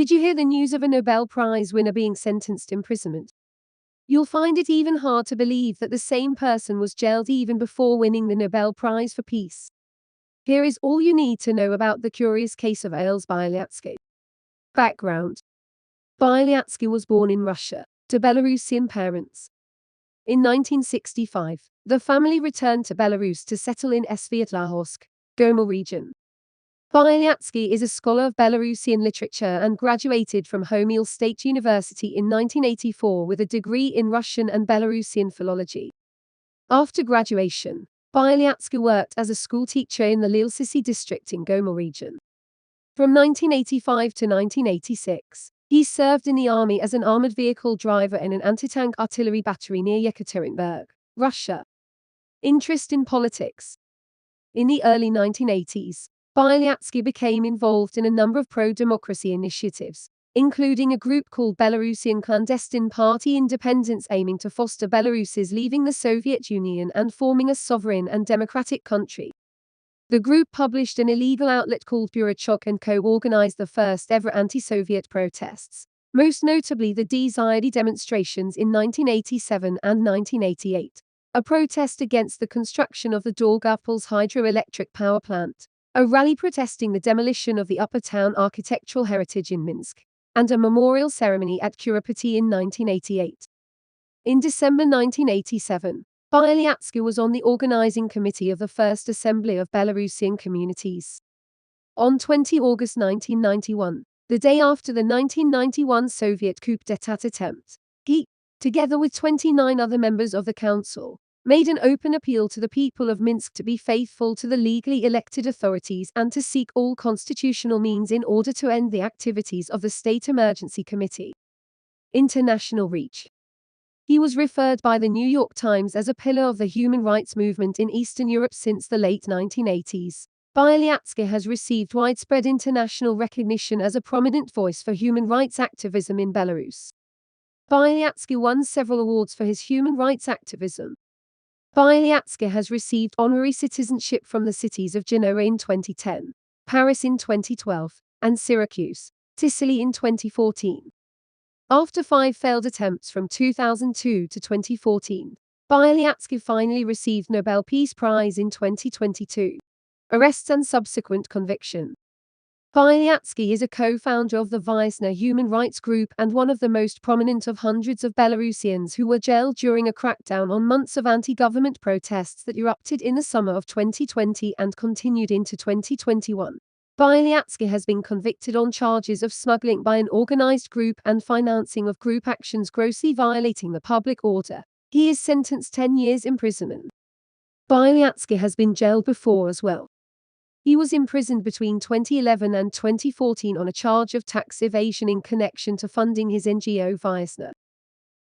Did you hear the news of a Nobel Prize winner being sentenced to imprisonment? You'll find it even hard to believe that the same person was jailed even before winning the Nobel Prize for Peace. Here is all you need to know about the curious case of Ales Bialyatsky. Background: Bialyatsky was born in Russia, to Belarusian parents. In 1965, the family returned to Belarus to settle in Sviatlahorsk, Gomel region. Bialyatsky is a scholar of Belarusian literature and graduated from Homel State University in 1984 with a degree in Russian and Belarusian philology. After graduation, Bialyatsky worked as a schoolteacher in the Lilsisi district in Gomel region. From 1985 to 1986, he served in the army as an armored vehicle driver in an anti-tank artillery battery near Yekaterinburg, Russia. Interest in politics. In the early 1980s, Bialyatsky became involved in a number of pro-democracy initiatives, including a group called Belarusian Clandestine Party Independence aiming to foster Belarus's leaving the Soviet Union and forming a sovereign and democratic country. The group published an illegal outlet called Burachok and co-organized the first ever anti-Soviet protests, most notably the Dzyadi demonstrations in 1987 and 1988, a protest against the construction of the Daugavpils hydroelectric power plant, a rally protesting the demolition of the Upper Town architectural heritage in Minsk, and a memorial ceremony at Kuropati in 1988. In December 1987, Bialyatsky was on the organizing committee of the First Assembly of Belarusian Communities. On 20 August 1991, the day after the 1991 Soviet coup d'état attempt, he, together with 29 other members of the council, made an open appeal to the people of Minsk to be faithful to the legally elected authorities and to seek all constitutional means in order to end the activities of the State Emergency Committee. International reach. He was referred by the New York Times as a pillar of the human rights movement in Eastern Europe since the late 1980s. Bialyatsky has received widespread international recognition as a prominent voice for human rights activism in Belarus. Bialyatsky won several awards for his human rights activism. Bialyatsky has received honorary citizenship from the cities of Genoa in 2010, Paris in 2012, and Syracuse, Sicily in 2014. After 5 failed attempts from 2002 to 2014, Bialyatsky finally received Nobel Peace Prize in 2022. Arrests and subsequent conviction. Bialyatsky is a co-founder of the Viasna human rights group and one of the most prominent of hundreds of Belarusians who were jailed during a crackdown on months of anti-government protests that erupted in the summer of 2020 and continued into 2021. Bialyatsky has been convicted on charges of smuggling by an organized group and financing of group actions grossly violating the public order. He is sentenced 10 years imprisonment. Bialyatsky has been jailed before as well. He was imprisoned between 2011 and 2014 on a charge of tax evasion in connection to funding his NGO Viasna.